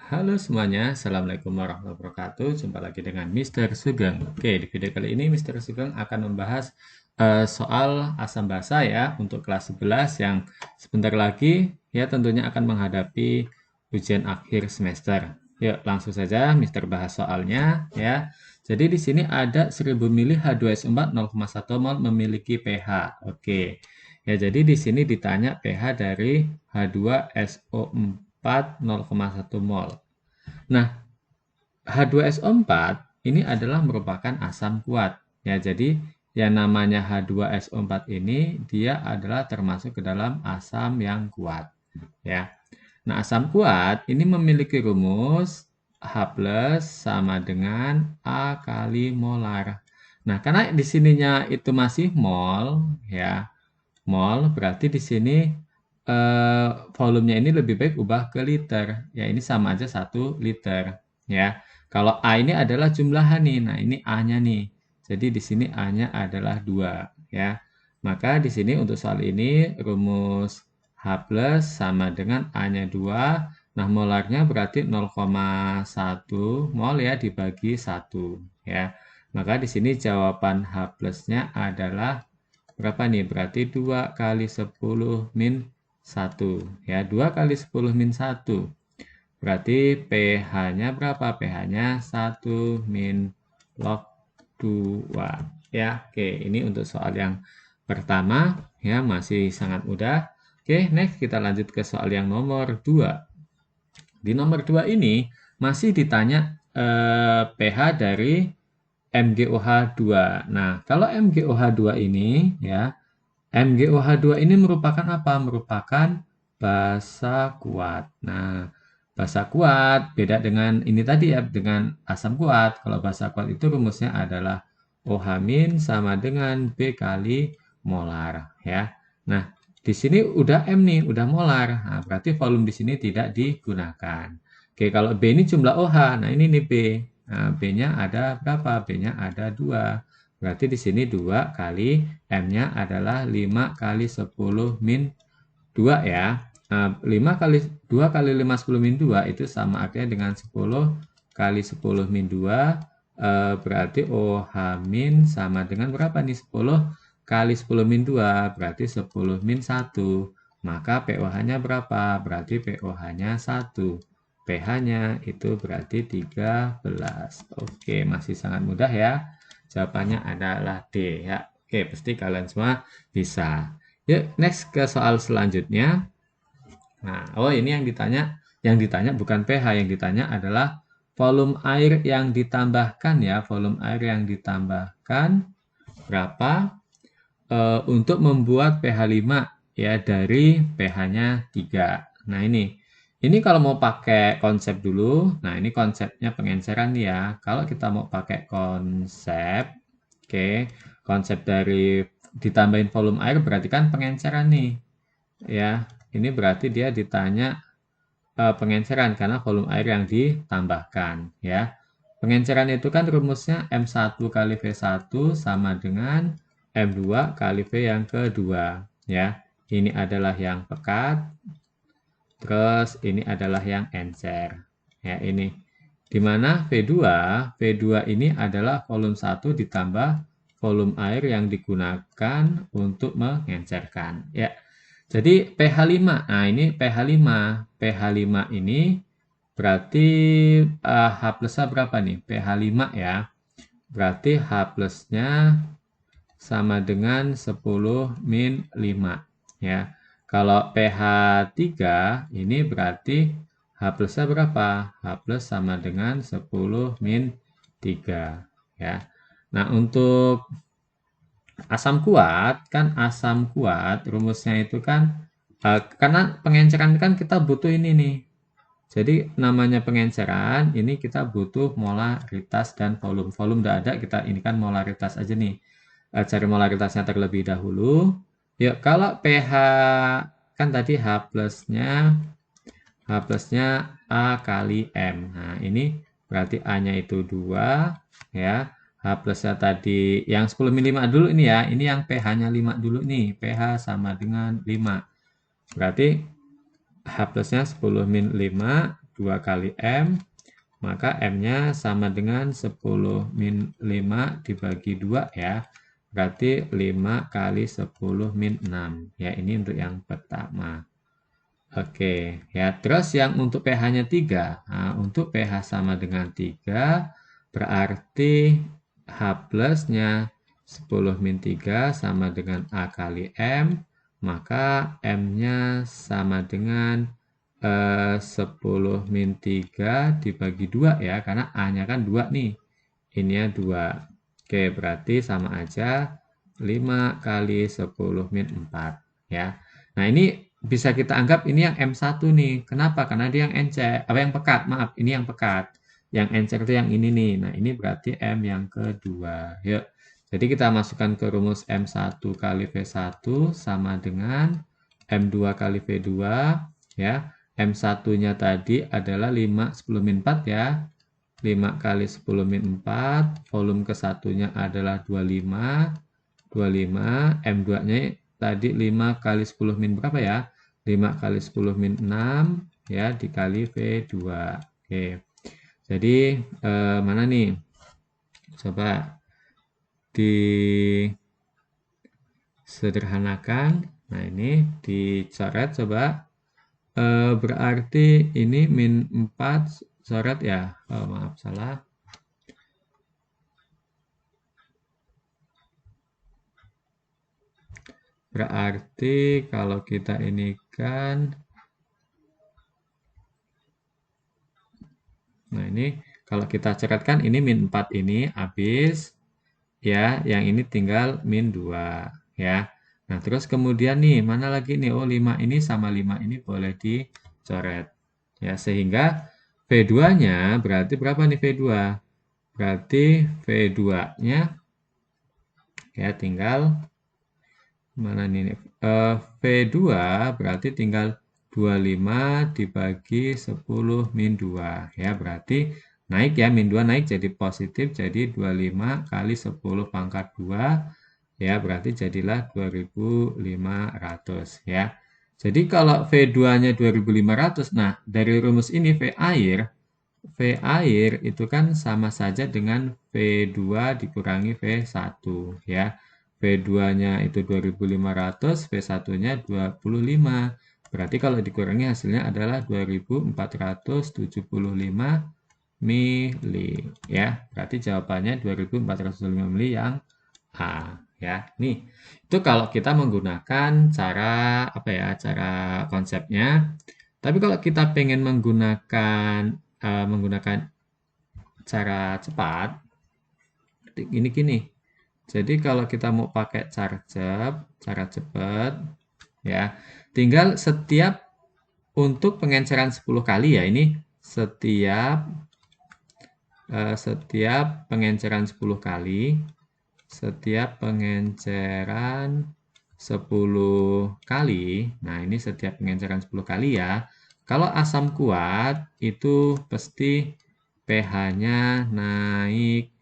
Halo semuanya, Assalamualaikum warahmatullahi wabarakatuh. Jumpa lagi dengan Mr. Sugeng. Oke, di video kali ini Mr. Sugeng akan membahas soal asam basa ya untuk kelas 11 yang sebentar lagi ya tentunya akan menghadapi ujian akhir semester. Yuk, langsung saja Mr. bahas soalnya ya. Jadi di sini ada 1000 mili H2SO4 0,1 mol memiliki pH. Oke. Ya, jadi di sini ditanya pH dari H2SO4 0,1 mol. Nah, H2SO4 ini adalah merupakan asam kuat. Ya, jadi yang namanya H2SO4 ini dia adalah termasuk ke dalam asam yang kuat. Ya. Nah, asam kuat ini memiliki rumus H plus sama dengan A kali molar. Nah, karena di sininya itu masih mol, ya, mol berarti di sini volumenya ini lebih baik ubah ke liter. Ya, ini sama aja 1 liter. Ya, kalau A ini adalah jumlah H nih. Nah, ini A-nya nih. Jadi di sini A-nya adalah 2. Ya, maka di sini untuk soal ini rumus H plus sama dengan A-nya 2. Nah, molarnya berarti 0,1 mol ya dibagi 1. Ya, maka di sini jawaban H plusnya adalah berapa nih? Berarti 2 kali 10 min 1. Ya, 2 kali 10 min 1. Berarti pH-nya berapa? pH-nya 1 min log 2. Ya, oke. Ini untuk soal yang pertama. Ya, masih sangat mudah. Oke, next kita lanjut ke soal yang nomor 2. Di nomor 2 ini masih ditanya pH dari MgOH2. Nah, kalau MgOH2 ini ya, MgOH2 ini merupakan apa? Merupakan basa kuat. Nah, basa kuat beda dengan ini tadi ya, dengan asam kuat. Kalau basa kuat itu rumusnya adalah OH- sama dengan B kali molar ya. Nah, di sini udah M nih, udah molar. Nah, berarti volume di sini tidak digunakan. Oke, kalau B ini jumlah OH. Nah, ini nih B. Nah, B-nya ada berapa? B-nya ada 2. Berarti di sini 2 kali M-nya adalah 5 kali 10 min 2 ya. 5 kali 2 kali 5 10 min 2 itu sama artinya dengan 10 kali 10 min 2 berarti OH min sama dengan berapa nih? 10 kali 10 min 2 berarti 10 min 1. Maka pOH-nya berapa? Berarti pOH-nya 1. pH-nya itu berarti 13. Oke, masih sangat mudah ya. Jawabannya adalah D ya. Oke, pasti kalian semua bisa. Yuk, next ke soal selanjutnya. Nah, oh ini yang ditanya bukan pH, yang ditanya adalah volume air yang ditambahkan ya, volume air yang ditambahkan berapa untuk membuat pH 5 ya dari pH-nya 3. Nah, ini kalau mau pakai konsep dulu, nah ini konsepnya pengenceran nih ya. Kalau kita mau pakai konsep, oke, konsep dari ditambahin volume air berarti kan pengenceran nih. Ya, ini berarti dia ditanya pengenceran karena volume air yang ditambahkan ya. Pengenceran itu kan rumusnya M1 kali V1 sama dengan M2 kali V yang kedua ya. Ini adalah yang pekat, terus ini adalah yang encer. Ya, ini. Di mana V2 ini adalah volume 1 ditambah volume air yang digunakan untuk mengencerkan. Ya. Jadi pH 5. Nah, ini pH 5. pH 5 ini berarti H plusnya berapa nih? pH 5 ya. Berarti H plusnya sama dengan 10 min 5 ya. Kalau pH 3 ini berarti H plusnya berapa? H plus sama dengan 10 min 3 ya. Nah, untuk asam kuat kan asam kuat rumusnya itu kan karena pengenceran kan kita butuh ini nih. Jadi namanya pengenceran ini kita butuh molaritas dan volume. Volume udah ada, kita ini kan molaritas aja nih. Cari molaritasnya terlebih dahulu. Yuk, kalau pH kan tadi H plusnya A kali M. Nah, ini berarti A-nya itu 2 ya. H plusnya tadi yang 10 min 5 dulu ini ya. Ini yang pH-nya 5 dulu nih. pH sama dengan 5. Berarti H plusnya 10 min 5 2 kali M, maka M-nya sama dengan 10 min 5 dibagi 2 ya. Berarti 5 kali 10 min 6. Ya, ini untuk yang pertama. Oke, ya. Terus yang untuk pH-nya 3. Nah, untuk pH sama dengan 3, berarti H plusnya 10 min 3 sama dengan A kali M, maka M-nya sama dengan 10 min 3 dibagi 2 ya, karena A-nya kan 2 nih. Ininya 2. Oke, berarti sama aja 5 kali 10 min 4 ya. Nah, ini bisa kita anggap ini yang M1 nih. Kenapa? Karena dia yang encer, yang pekat, maaf, ini yang pekat. Yang encer itu yang ini nih. Nah, ini berarti M yang kedua. Yuk. Jadi kita masukkan ke rumus M1 kali V1 sama dengan M2 kali V2 ya. M1-nya tadi adalah 5 10 min 4 ya. 5 kali 10 min 4, volume ke-1-nya adalah 25. 25, M2-nya tadi 5 kali 10 min berapa ya? 5 kali 10 min 6 ya, dikali V2. Oke. Jadi mana nih? Coba disederhanakan. Nah, ini dicoret coba. Berarti ini min 4 coret ya. Oh, maaf, salah. Berarti kalau kita ini kan, nah ini kalau kita coretkan ini min 4 ini habis ya, yang ini tinggal min 2 ya. Nah, terus kemudian nih, mana lagi nih? Oh, 5 ini sama 5 ini boleh dicoret. Ya, sehingga V2-nya berarti berapa nih V2? Berarti V2-nya ya tinggal mana nih? V2 berarti tinggal 25 dibagi 10 min 2 ya, berarti naik ya, min 2 naik jadi positif, jadi 25 kali 10 pangkat 2 ya, berarti jadilah 2500 ya. Jadi kalau V2-nya 2500, nah dari rumus ini V air itu kan sama saja dengan V2 dikurangi V1 ya. V2-nya itu 2500, V1-nya 25. Berarti kalau dikurangi hasilnya adalah 2475 mili ya. Berarti jawabannya 2475 mili yang A ya. Nih, itu kalau kita menggunakan cara apa ya? Cara konsepnya. Tapi kalau kita pengen menggunakan cara cepat, gini. Jadi kalau kita mau pakai cara cepat ya, tinggal setiap untuk pengenceran 10 kali ya, ini setiap pengenceran 10 kali, setiap pengenceran 10 kali, nah ini setiap pengenceran 10 kali ya. Kalau asam kuat itu pasti pH-nya naik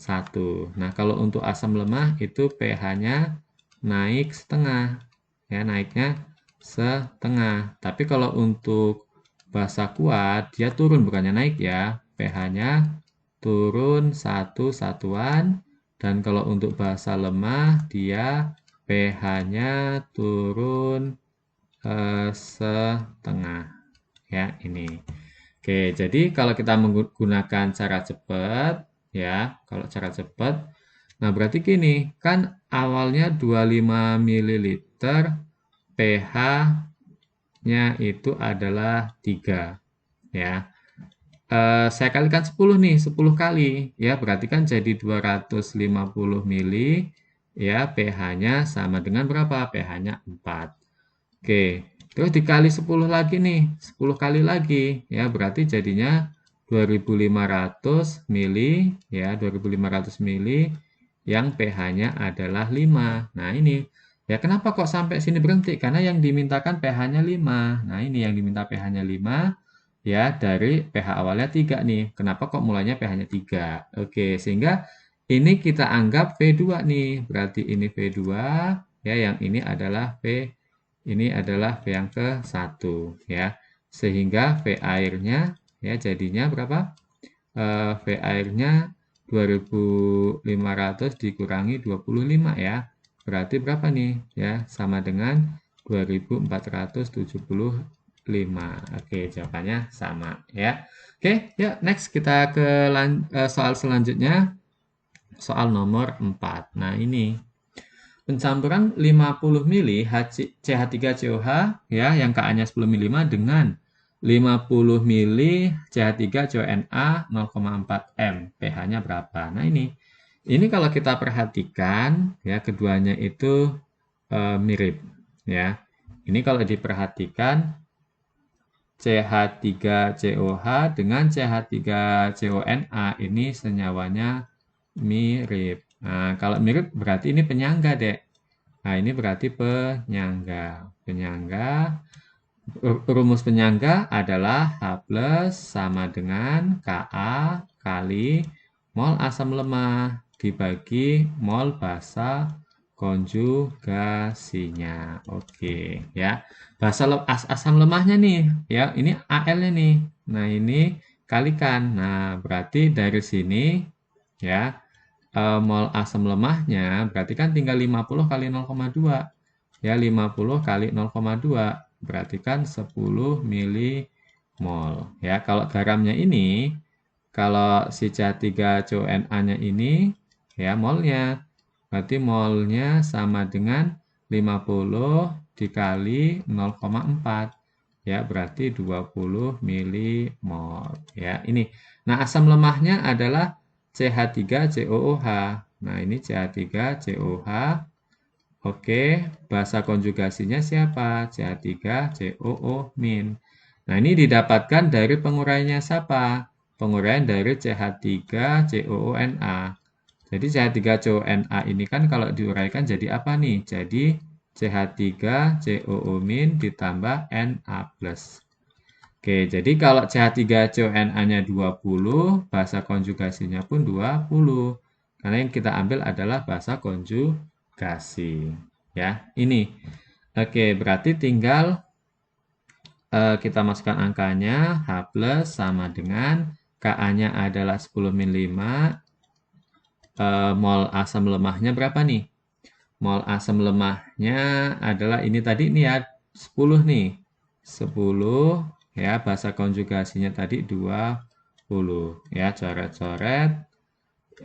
1. Nah, kalau untuk asam lemah itu pH-nya naik setengah. Ya, naiknya setengah. Tapi kalau untuk basa kuat, dia turun bukannya naik ya. pH-nya turun 1 satuan. Dan kalau untuk basa lemah, dia pH-nya turun setengah. Ya, ini. Oke, jadi kalau kita menggunakan cara cepat, ya, kalau cara cepat, nah berarti gini, kan awalnya 25 ml, pH-nya itu adalah 3, ya. Saya kalikan 10 nih, 10 kali, ya, berarti kan jadi 250 mili, ya, pH-nya sama dengan berapa? pH-nya 4. Oke, terus dikali 10 lagi nih, 10 kali lagi, ya, berarti jadinya 2500 mili, ya, 2500 mili yang pH-nya adalah 5. Nah, ini, ya kenapa kok sampai sini berhenti? Karena yang dimintakan pH-nya 5. Nah, ini yang diminta pH-nya 5, ya, dari pH awalnya 3 nih. Kenapa kok mulainya pH-nya 3? Oke, sehingga ini kita anggap V2 nih. Berarti ini V2, ya, yang ini adalah V yang ke-1 ya. Sehingga V airnya ya jadinya berapa? V airnya 2500 dikurangi 25 ya. Berarti berapa nih? Ya, sama dengan 2475. Oke, jawabannya sama ya. Oke, ya next kita ke soal selanjutnya. Soal nomor 4. Nah, ini pencampuran 50 ml CH3COH ya yang Ka-nya 10 ml dengan 50 ml CH3CONA 0,4 M. pH-nya berapa? Nah, ini kalau kita perhatikan ya keduanya itu mirip ya. Ini kalau diperhatikan CH3COH dengan CH3CONA ini senyawanya mirip. Nah, kalau mirip berarti ini penyangga, Dek. Nah, ini berarti penyangga. Rumus penyangga adalah H+ sama dengan Ka kali mol asam lemah dibagi mol basa konjugasinya. Oke, ya. Asam lemahnya nih, ya. Ini Al-nya nih. Nah, ini kalikan. Nah, berarti dari sini ya mol asam lemahnya berarti kan tinggal 50 kali 0,2 ya 50 kali 0,2 berarti kan 10 milimol ya. Kalau garamnya ini kalau si CH3CONA nya ini ya molnya berarti molnya sama dengan 50 dikali 0,4 ya berarti 20 milimol ya ini. Nah, asam lemahnya adalah CH3COOH. Nah, ini CH3COH. Oke, basa konjugasinya siapa? CH3COO-. Nah, ini didapatkan dari penguraiannya siapa? Penguraian dari CH3COONA. Jadi CH3CONA ini kan kalau diuraikan jadi apa nih? Jadi CH3COO- ditambah Na+. Oke, jadi kalau CH3CONA-nya 20, bahasa konjugasinya pun 20. Karena yang kita ambil adalah bahasa konjugasi. Ya, ini. Oke, berarti tinggal kita masukkan angkanya. H+ sama dengan Ka-nya adalah 10 min 5. Mol asam lemahnya berapa nih? Mol asam lemahnya adalah ini tadi nih ya, 10 nih. 10 ya, bahasa konjugasinya tadi 20 ya, coret-coret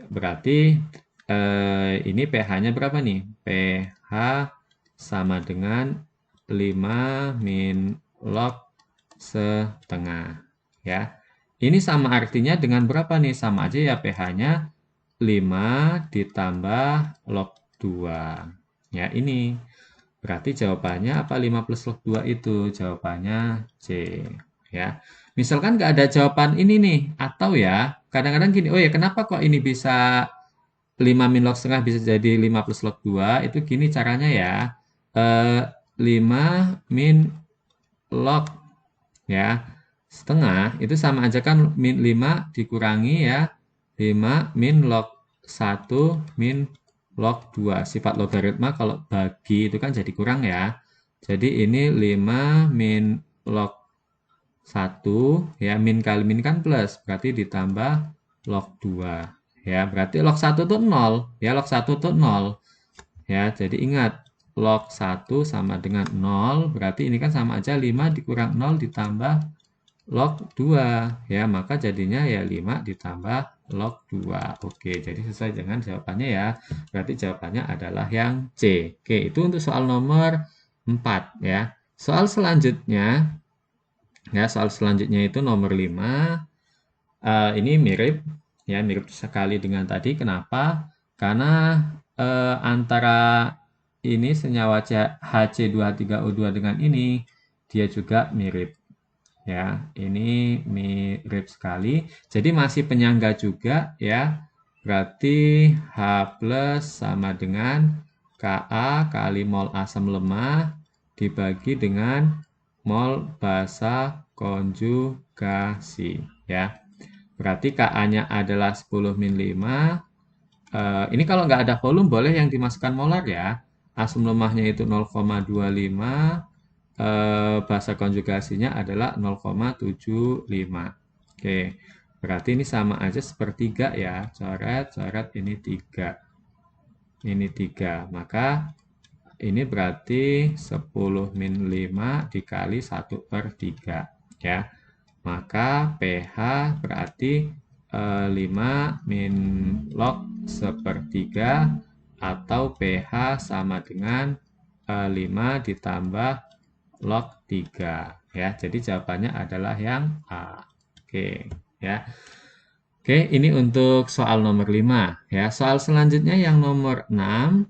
berarti ini pH-nya berapa nih? pH sama dengan 5 min log setengah ya. Ini sama artinya dengan berapa nih? Sama aja ya, pH-nya 5 ditambah log 2 ya. Ini berarti jawabannya apa? 5 plus log 2 itu jawabannya C ya. Misalkan nggak ada jawaban ini nih, atau ya kadang-kadang gini, oh ya kenapa kok ini bisa 5 min log setengah bisa jadi 5 plus log 2? Itu gini caranya ya, 5 min log ya setengah itu sama aja kan min 5 dikurangi ya 5 min log 1 min log 2. Sifat logaritma kalau bagi itu kan jadi kurang ya. Jadi ini 5 min log 1 ya, min kali min kan plus, berarti ditambah log 2 ya. Berarti log 1 itu 0 ya, log 1 itu 0 ya. Jadi ingat log 1 sama dengan 0, berarti ini kan sama aja 5 dikurang 0 ditambah log 2 ya, maka jadinya ya 5 ditambah log 2. Oke, jadi sesuai dengan jawabannya ya. Berarti jawabannya adalah yang C. Oke, itu untuk soal nomor 4 ya. Soal selanjutnya itu nomor 5. Ini mirip ya, mirip sekali dengan tadi. Kenapa? Karena antara ini senyawa Hc2-3O2 dengan ini dia juga mirip. Ya, ini mirip sekali. Jadi masih penyangga juga ya. Berarti H+ sama dengan Ka kali mol asam lemah dibagi dengan mol basa konjugasi ya. Berarti Ka-nya adalah 10 min 5. Ini kalau nggak ada volume boleh yang dimasukkan molar ya. Asam lemahnya itu 0,25 bahasa konjugasinya adalah 0,75. Oke, berarti ini sama aja sepertiga ya. Coret, coret, ini 3. Ini 3. Maka ini berarti 10 min 5 dikali 1/3. Ya. Maka pH berarti 5 min log 1/3 atau pH sama dengan 5 ditambah log 3 ya. Jadi jawabannya adalah yang A. Oke, ya. Oke, ini untuk soal nomor 5 ya. Soal selanjutnya yang nomor 6.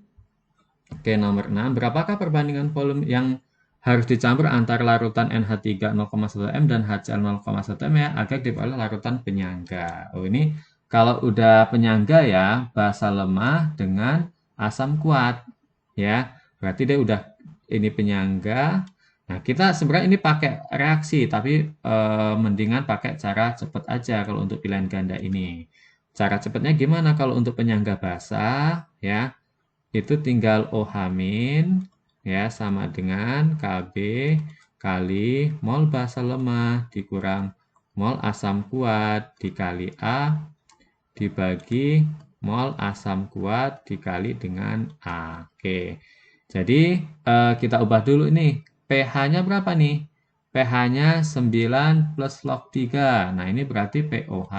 Oke, nomor 6. Berapakah perbandingan volume yang harus dicampur antara larutan NH3 0,1 m dan HCl 0,1 m ya agar diperoleh larutan penyangga. Oh, ini kalau udah penyangga ya, basa lemah dengan asam kuat ya. Berarti dia udah ini penyangga. Nah, kita sebenarnya ini pakai reaksi, tapi mendingan pakai cara cepat aja kalau untuk pilihan ganda ini. Cara cepatnya gimana kalau untuk penyangga basa ya? Itu tinggal OH- ya sama dengan Kb kali mol basa lemah dikurang mol asam kuat dikali A dibagi mol asam kuat dikali dengan A. Oke. Jadi kita ubah dulu nih. pH-nya berapa nih? pH-nya 9 plus log 3. Nah, ini berarti POH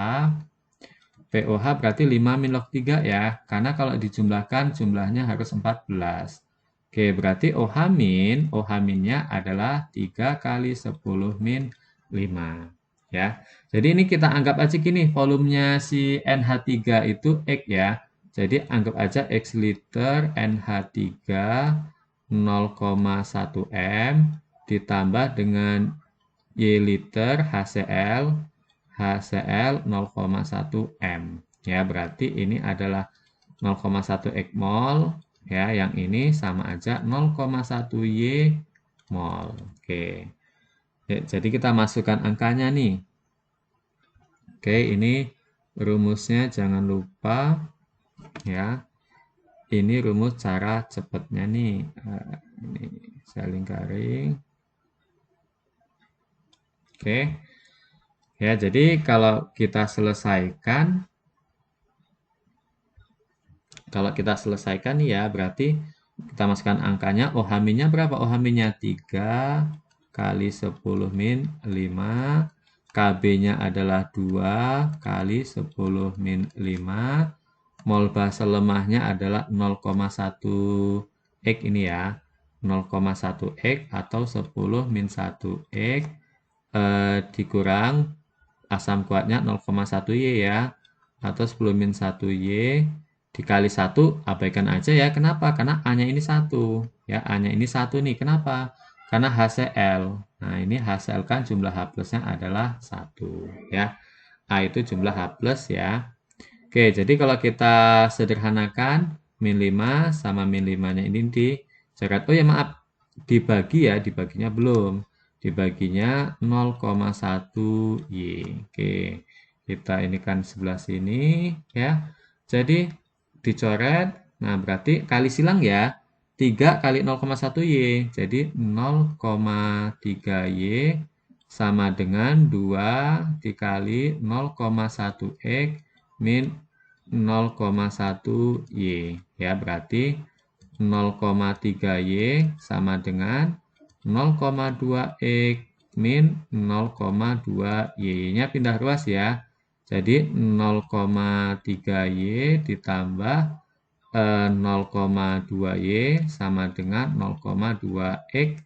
berarti 5 min log 3 ya. Karena kalau dijumlahkan jumlahnya harus 14. Oke, berarti OH-nya adalah 3 kali 10 min 5. Ya. Jadi ini kita anggap aja gini, volumenya si NH3 itu X ya. Jadi anggap aja X liter NH3 0,1 M ditambah dengan Y liter HCl 0,1 M. Ya, berarti ini adalah 0,1 X mol. Ya, yang ini sama aja 0,1 Y mol. Oke. Ya, jadi kita masukkan angkanya nih. Oke, ini rumusnya jangan lupa ya. Ini rumus cara cepatnya nih. Ini saya lingkarin. Oke. Ya, jadi kalau kita selesaikan nih ya, berarti kita masukkan angkanya. OH-nya berapa? OH-nya 3 kali 10 min 5. KB-nya adalah 2 kali 10 min 5. Mol basa lemahnya adalah 0,1 X ini ya. 0,1 X atau 10 min 1 X dikurang asam kuatnya 0,1 Y ya. Atau 10 min 1 Y dikali 1, abaikan aja ya. Kenapa? Karena A-nya ini 1. Ya, A-nya ini 1 nih. Kenapa? Karena HCl. Nah, ini HCl kan jumlah H plusnya adalah 1. Ya. A itu jumlah H plus ya. Oke, jadi kalau kita sederhanakan, min 5 sama min 5-nya ini dicoret. Oh ya maaf, dibagi ya. Dibaginya belum. Dibaginya 0,1 Y. Oke, kita ini kan sebelah sini ya. Jadi dicoret. Nah, berarti kali silang ya. 3 kali 0,1 Y. Jadi 0,3 Y sama dengan 2 dikali 0,1 X min 0,1 Y. Ya, berarti 0,3 Y sama dengan 0,2 X min 0,2 Y-nya pindah ruas ya. Jadi 0,3 Y ditambah 0,2 Y sama dengan 0,2 X.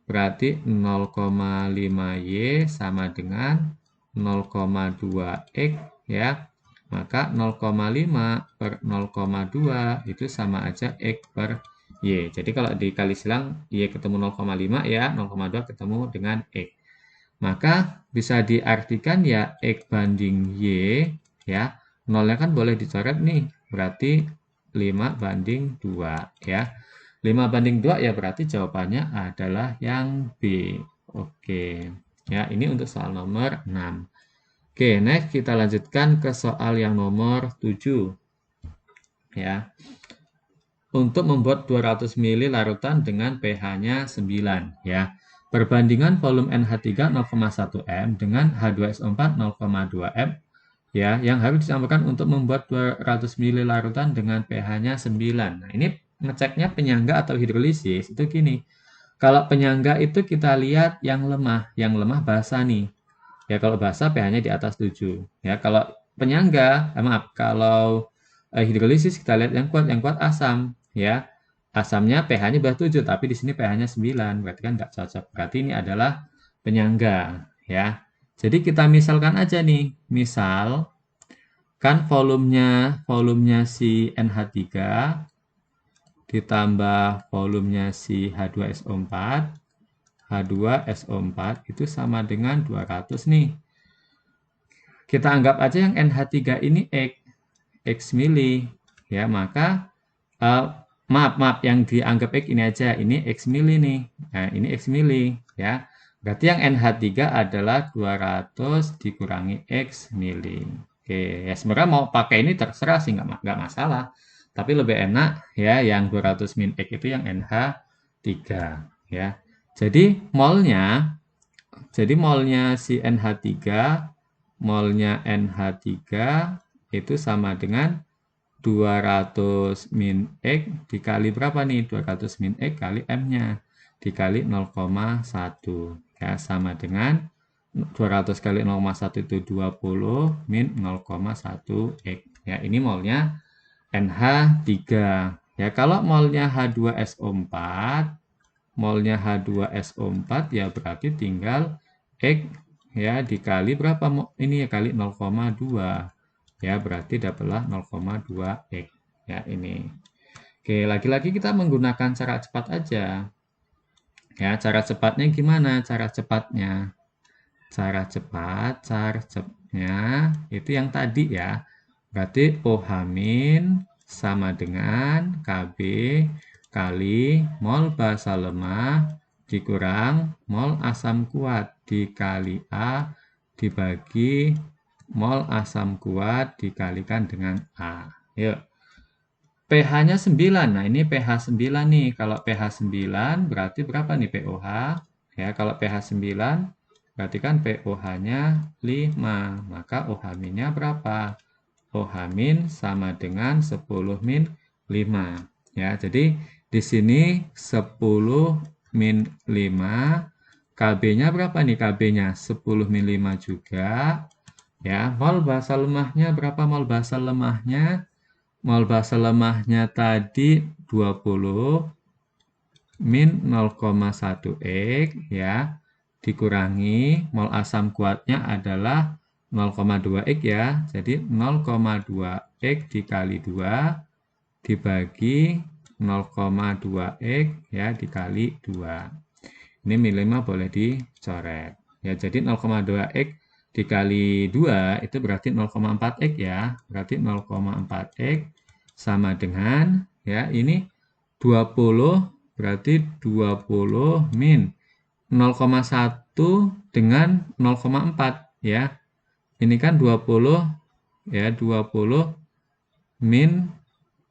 Berarti 0,5 Y sama dengan 0,2 X ya. Maka 0,5 per 0,2 itu sama aja X per Y. Jadi kalau dikali silang Y ketemu 0,5 ya, 0,2 ketemu dengan X. Maka bisa diartikan ya X banding Y ya. Nolnya kan boleh dicoret nih. Berarti 5 banding 2 ya. 5 banding 2 ya berarti jawabannya adalah yang B. Oke. Ya, ini untuk soal nomor 6. Oke, next kita lanjutkan ke soal yang nomor 7. Ya. Untuk membuat 200 ml larutan dengan pH-nya 9 ya. Perbandingan volume NH3 0,1 M dengan H2SO4 0,2 M ya, yang harus dicampurkan untuk membuat 200 ml larutan dengan pH-nya 9. Nah, ini ngeceknya penyangga atau hidrolisis itu gini. Kalau penyangga itu kita lihat yang lemah basah nih. Ya, kalau basah pH-nya di atas 7. Ya, kalau penyangga, maaf, kalau hidrolisis kita lihat yang kuat asam, ya. Asamnya pH-nya bawah 7, tapi di sini pH-nya 9, berarti kan nggak cocok. Berarti ini adalah penyangga, ya. Jadi kita misalkan aja nih, misal kan volumenya si NH3 ditambah volumenya si H2SO4, H2SO4 itu sama dengan 200 nih. Kita anggap aja yang NH3 ini X mili, ya, maka maaf yang dianggap X ini aja, ini X mili nih. Nah, ini X mili, ya. Berarti yang NH3 adalah 200 dikurangi X mili. Oke, ya sebenarnya mau pakai ini terserah sih, nggak masalah. Tapi lebih enak ya yang 200 min X itu yang NH3, ya. Jadi molnya si NH3, molnya NH3 itu sama dengan 200 min X dikali berapa nih? 200 min X kali M-nya dikali 0,1. Ya, sama dengan 200 kali 0,1 itu 20 min 0,1 X. Ya, ini molnya NH3. Ya, kalau molnya H2SO4, ya berarti tinggal X ya dikali berapa, ini ya kali 0,2. Ya, berarti dapatlah 0,2 X. Ya, ini. Oke, lagi-lagi kita menggunakan cara cepat aja. Ya, cara cepatnya gimana? Cara cepatnya itu yang tadi ya. Berarti OH- sama dengan Kb kali mol basa lemah dikurang mol asam kuat dikali A dibagi mol asam kuat dikalikan dengan A. Yuk. pH-nya 9. Nah, ini pH 9 nih. Kalau pH 9 berarti berapa nih pOH? Ya, kalau pH 9 berarti kan pOH-nya 5. Maka OH-nya berapa? OH- sama dengan 10 min 5. Ya, jadi di sini 10 min 5. Kb-nya berapa nih? Kb-nya 10 min 5 juga. Ya, mol basa lemahnya berapa mol basa lemahnya? Mol basa lemahnya tadi 20 min 0,1 X ya. Dikurangi mol asam kuatnya adalah 0,2 X ya. Jadi 0,2 X dikali 2 dibagi 0,2 X ya dikali 2. Ini min 5 boleh dicoret. Ya, jadi 0,2 X dikali 2 itu berarti 0,4 X ya. Berarti 0,4 X sama dengan ya ini 20 berarti 20 min 0,1 dengan 0,4 ya. Ini kan 20 ya 20 min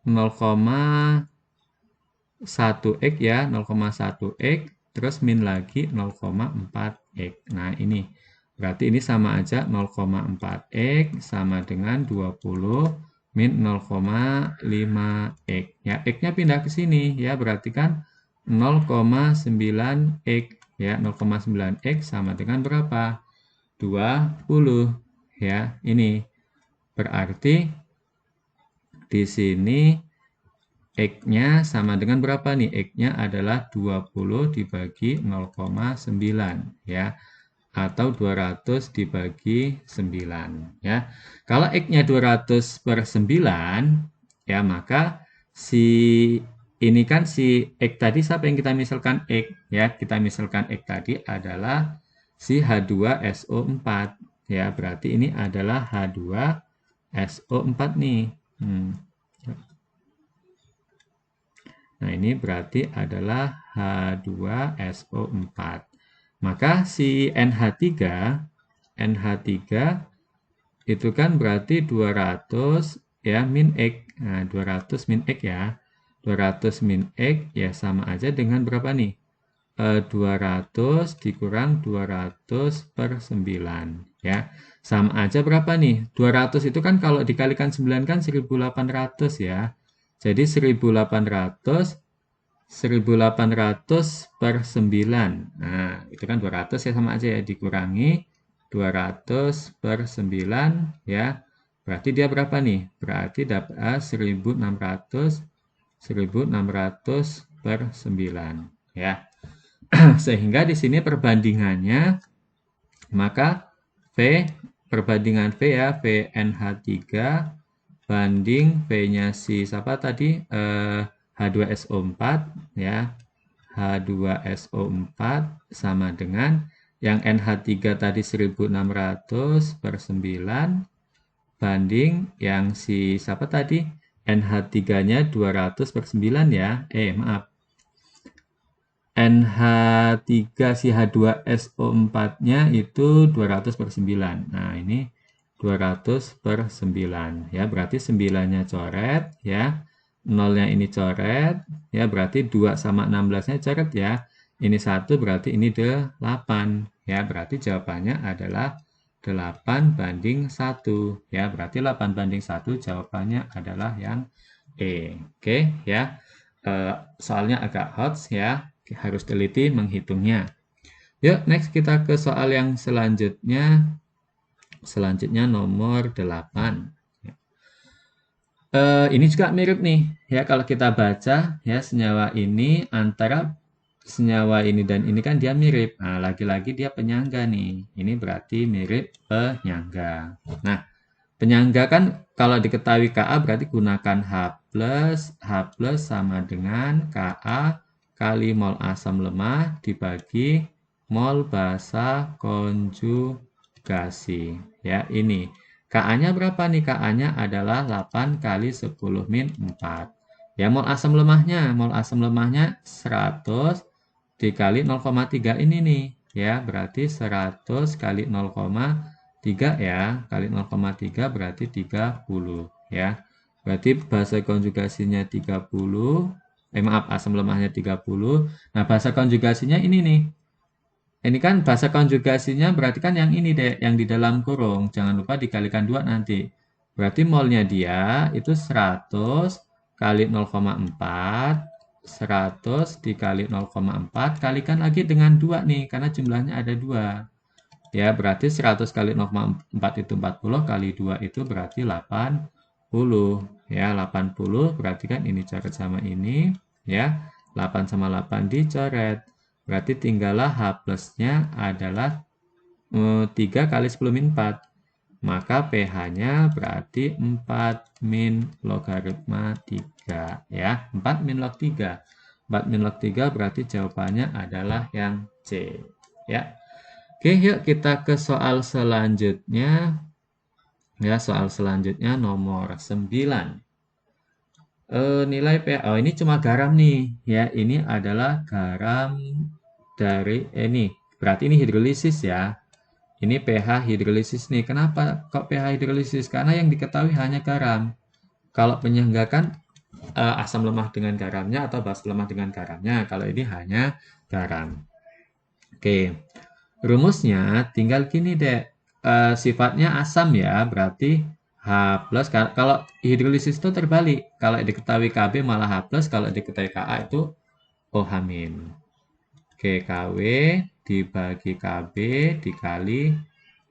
0,1 X ya 0,1 X terus min lagi 0,4 X. Nah, ini berarti ini sama aja 0,4 X sama dengan 20 min 0,5 X. Ya, X-nya pindah ke sini ya, berarti kan 0,9 X ya, 0,9 X sama dengan berapa? 20 ya. Ini berarti di sini X-nya sama dengan berapa nih? X-nya adalah 20 dibagi 0,9 ya. Atau 200 dibagi 9 ya. Kalau X-nya 200 per 9 ya, maka ini kan si X tadi siapa yang kita misalkan X ya. Kita misalkan X tadi adalah si H2SO4 ya. Berarti ini adalah H2SO4 nih. Nah, ini berarti adalah H2SO4. Maka si NH3 itu kan berarti 200 ya min X. Nah, 200 min X ya. 200 min X ya sama aja dengan berapa nih? 200 dikurang 200 per 9 ya. Sama aja berapa nih? 200 itu kan kalau dikalikan 9 kan 1800 ya. Jadi 1800 per 9. Nah, itu kan 200 ya, sama aja ya, dikurangi 200 per 9 ya. Berarti dia berapa nih? Berarti dapat 1600 per 9 ya. Sehingga di sini perbandingannya, maka perbandingan V ya, VNH3 banding V-nya si siapa tadi, H2SO4 ya, H2SO4 sama dengan yang NH3 tadi 1600 per 9 banding yang si siapa tadi, NH3-nya 200 per 9 ya, maaf, NH3 si H2SO4-nya itu 200 per 9. Nah, ini 200 per 9 ya, berarti 9-nya coret ya. 0-nya ini coret ya, berarti 2 sama 16-nya coret ya. Ini 1 berarti ini 8 ya, berarti jawabannya adalah 8 banding 1 ya, berarti 8 banding 1 jawabannya adalah yang E. Oke ya. Soalnya agak hot ya, harus teliti menghitungnya. Yuk, next kita ke soal yang selanjutnya. Selanjutnya nomor 8. Ini juga mirip nih ya, kalau kita baca ya, senyawa ini antara senyawa ini dan ini kan dia mirip. Nah, lagi-lagi dia penyangga nih. Ini berarti mirip penyangga. Nah, penyangga kan kalau diketahui Ka berarti gunakan H plus sama dengan Ka kali mol asam lemah dibagi mol basa konjugasi. Ya, ini. Ka-nya berapa nih? Ka-nya adalah 8 kali 10 min 4. Ya, mol asam lemahnya 100 dikali 0,3 ini nih. Ya, berarti 100 kali 0,3 ya. Kali 0,3 berarti 30 ya. Berarti basa konjugasinya 30. Maaf, asam lemahnya 30. Nah, basa konjugasinya ini nih. Ini kan basa konjugasinya berarti kan yang ini deh, yang di dalam kurung. Jangan lupa dikalikan 2 nanti. Berarti molnya dia itu 100 kali 0,4. 100 dikali 0,4. Kalikan lagi dengan 2 nih, karena jumlahnya ada 2. Ya, berarti 100 kali 0,4 itu 40, kali 2 itu berarti 80. Ya, 80 berarti kan ini coret sama ini. Ya, 8 sama 8 dicoret. Berarti tinggallah H plusnya adalah 3 kali 10 min 4. Maka pH-nya berarti 4 min logaritma 3. Ya, 4 min log 3. 4 min log 3 berarti jawabannya adalah yang C. Ya. Oke, yuk kita ke soal selanjutnya. Ya, soal selanjutnya nomor 9. Nilai pH, ini cuma garam nih. Ya, ini adalah garam dari ini. Berarti ini hidrolisis ya. Ini pH hidrolisis nih. Kenapa kok pH hidrolisis? Karena yang diketahui hanya garam. Kalau penyangga kan asam lemah dengan garamnya atau basa lemah dengan garamnya. Kalau ini hanya garam. Oke. Rumusnya tinggal gini deh, sifatnya asam ya, berarti H plus, kalau hidrolisis itu terbalik, kalau diketahui Kb malah H plus, kalau diketahui Ka itu OH min. Oke, Kw dibagi Kb dikali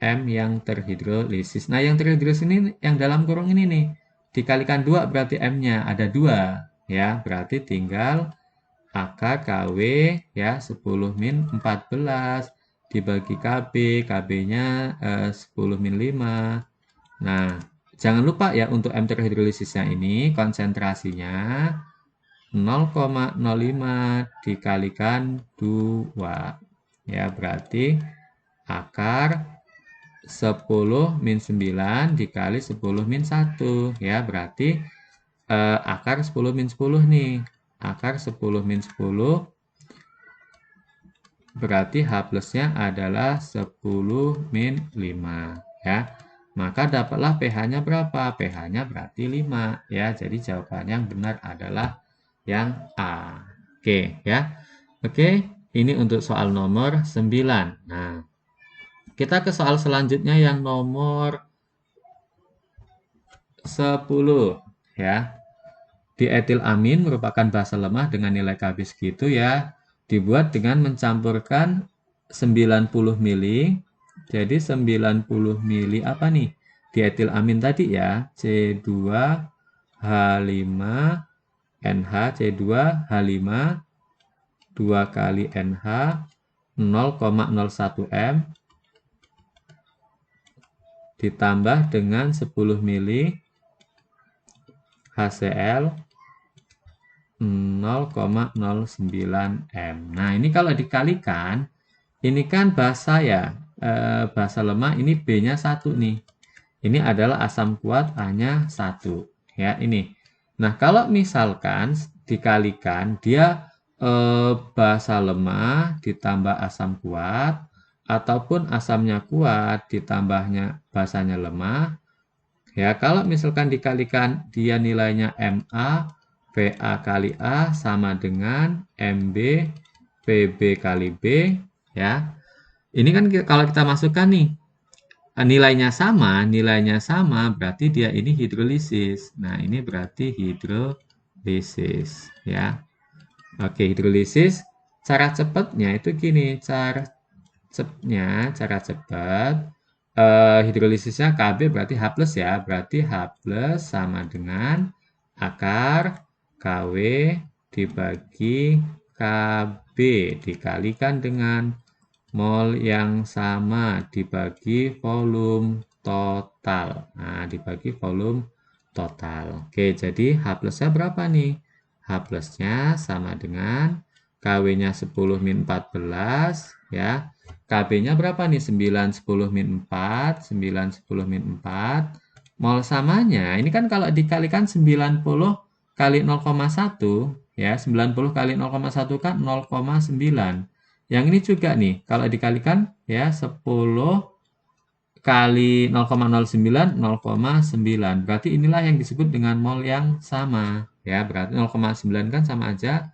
M yang terhidrolisis. Nah, yang terhidrolisis ini yang dalam kurung ini nih, dikalikan 2 berarti M-nya ada 2 ya, berarti tinggal akar Kw ya 10 min 14 dibagi Kb, Kb-nya 10 min 5. Nah, jangan lupa ya untuk M terhidrolisisnya ini konsentrasinya 0,05 dikalikan 2. Ya, berarti akar 10 min 9 dikali 10 min 1. Ya, berarti akar 10 min 10 nih. Akar 10 min 10 berarti H plusnya adalah 10 min 5 ya. Maka dapatlah pH-nya berapa? pH-nya berarti 5 ya. Jadi jawaban yang benar adalah yang A. Oke ya. Oke, Ini untuk soal nomor 9. Nah, kita ke soal selanjutnya yang nomor 10 ya. Dietilamin merupakan basa lemah dengan nilai Kb segitu ya. Dibuat dengan mencampurkan 90 mili. Jadi 90 mili apa nih? Dietilamin tadi ya. C2H5NH, C2H5 2 kali NH 0,01 M ditambah dengan 10 mili HCl 0,09 M. Nah, ini kalau dikalikan, ini kan basa ya, basa lemah, ini B-nya 1 nih. Ini adalah asam kuat A-nya 1. Ya, ini. Nah, kalau misalkan dikalikan, dia basa lemah ditambah asam kuat, ataupun asamnya kuat ditambahnya basanya lemah. Ya, kalau misalkan dikalikan dia nilainya MA, PA kali A sama dengan MB, PB kali B, ya. Ini kan kalau kita masukkan nih, nilainya sama, berarti dia ini hidrolisis. Nah, ini berarti hidrolisis, ya. Oke, hidrolisis, cara cepatnya itu gini, cara cepat, hidrolisisnya Kb berarti H plus ya, berarti H plus sama dengan akar Kw dibagi Kb dikalikan dengan mol yang sama dibagi volume total. Nah, dibagi volume total. Oke, jadi H plusnya berapa nih? H plusnya sama dengan Kw-nya 10 min 14 ya. Kb-nya berapa nih? 9, 10 min 4. 9, 10 min 4. Mol samanya, ini kan kalau dikalikan 90 kali 0,1, ya. 90 kali 0,1 kan 0,9. Yang ini juga nih, kalau dikalikan, ya 10 kali 0,09, 0,9. Berarti inilah yang disebut dengan mol yang sama. Ya, berarti 0,9 kan sama aja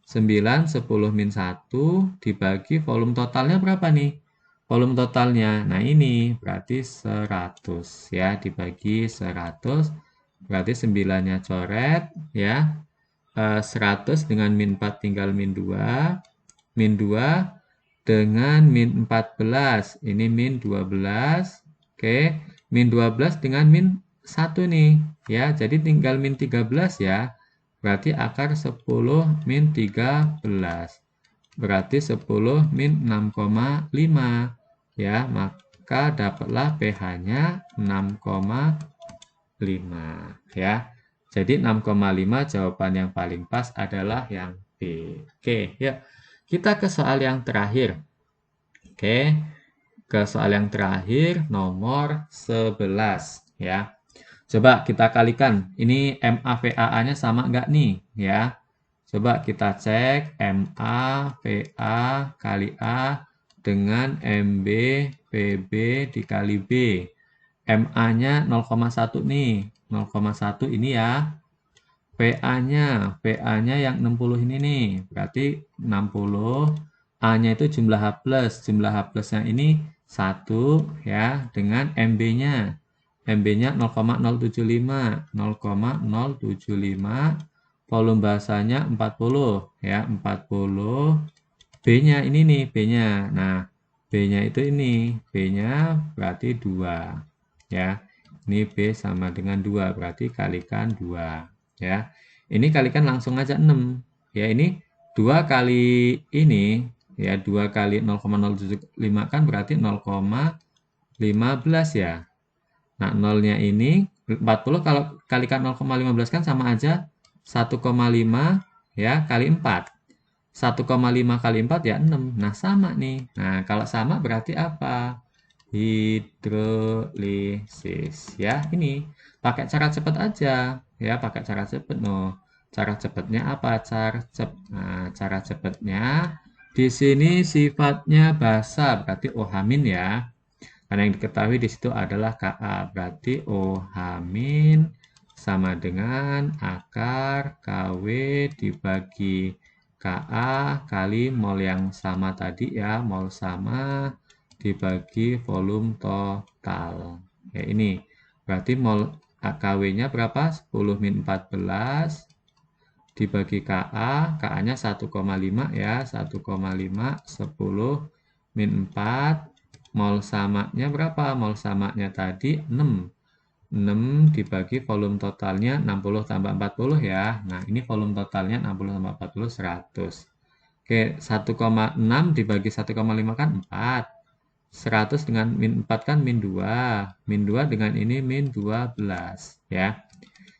9, 10 min 1 dibagi volume totalnya berapa nih? Volume totalnya, nah ini berarti 100 ya, dibagi 100, berarti 9-nya coret ya, 100 dengan min 4 tinggal min 2, min 2 dengan min 14, ini min 12, oke, min 12 dengan min 1 nih, ya, jadi tinggal min 13 ya, berarti akar 10 min 13. Berarti 10 min 6,5. Ya, maka dapatlah pH-nya 6,5. Ya, jadi 6,5 jawaban yang paling pas adalah yang B. Oke, ya. Kita ke soal yang terakhir. Oke, ke soal yang terakhir nomor 11. Ya. Coba kita kalikan, ini MA-VAA-nya sama nggak nih? Ya, coba kita cek MA-VA kali A dengan MB PB dikali B. MA-nya 0,1 nih, 0,1 ini ya. VA-nya yang 60 ini nih, berarti 60. A-nya itu jumlah H+, jumlah H plusnya ini 1 ya, dengan MB-nya. MB-nya 0,075, 0,075, volume basanya 40 ya, 40. B-nya ini nih, B-nya. Nah, B-nya itu ini, B-nya berarti 2 ya. Ini B sama dengan 2, berarti kalikan 2 ya. Ini kalikan langsung aja 6. Ya, ini 2 kali ini ya, 2 kali 0,075 kan berarti 0,15 ya. Nah, nolnya ini 40 kalau kalikan 0,15 kan sama aja 1,5 ya kali 4. 1,5 kali 4 ya 6. Nah, sama nih. Nah, kalau sama berarti apa? Hidrolisis. Ya, ini pakai cara cepat aja. Ya, pakai cara cepat. No. Cara cepatnya apa? Nah, cara cepatnya di sini sifatnya basa, berarti OH- ya. Karena yang diketahui di situ adalah Ka, berarti OH- sama dengan akar Kw dibagi Ka kali mol yang sama tadi ya, mol sama dibagi volume total. Ya, ini berarti mol KW-nya berapa? 10 min 14 dibagi Ka-nya 1,5 ya, 1,5 10 min 4 mol samanya berapa? Mol samanya tadi 6. 6 dibagi volume totalnya 60 tambah 40 ya. Nah, ini volume totalnya 60 tambah 40 100. Oke, 1,6 dibagi 1,5 kan 4. 100 dengan min 4 kan min 2. Min 2 dengan ini min 12 ya.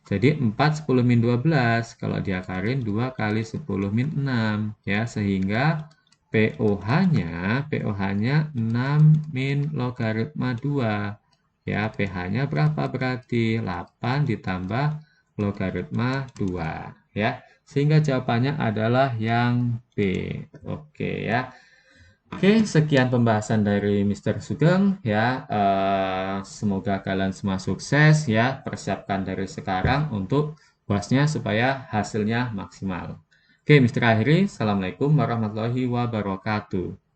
Jadi 4 10 min 12 kalau diakarin 2 kali 10 min 6 ya, sehingga POH-nya 6 min logaritma 2. Ya, pH-nya berapa berarti? 8 ditambah logaritma 2 ya. Sehingga jawabannya adalah yang B. Oke ya. Oke, sekian pembahasan dari Mr. Sugeng ya. Semoga kalian semua sukses ya. Persiapkan dari sekarang untuk UASnya supaya hasilnya maksimal. Oke, Mr. Akhiri, Assalamualaikum warahmatullahi wabarakatuh.